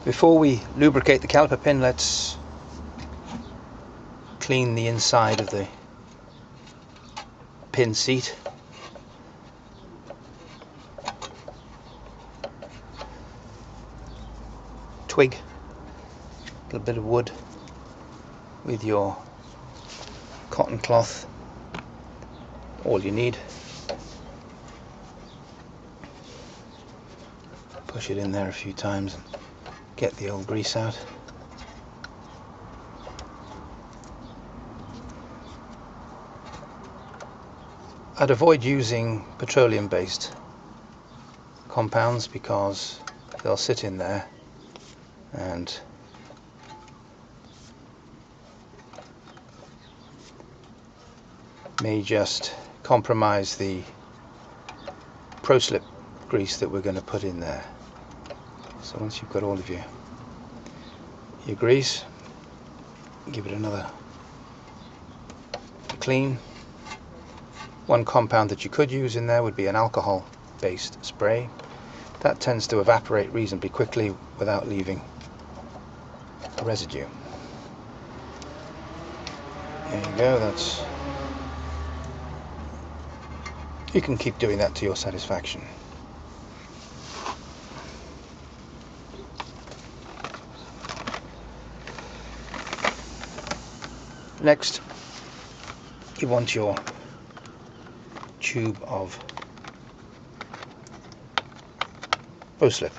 Before we lubricate the caliper pin, let's clean the inside of the pin seat. Twig, a little bit of wood with your cotton cloth, all you need. Push it in there a few times and get the old grease out. I'd avoid using petroleum based compounds because they'll sit in there and may just compromise the ProSlip grease that we're going to put in there. So once you've got all of your grease, give it another clean. One compound that you could use in there would be an alcohol based spray. That tends to evaporate reasonably quickly without leaving a residue. There you go, you can keep doing that to your satisfaction. Next, you want your tube of ProSlip.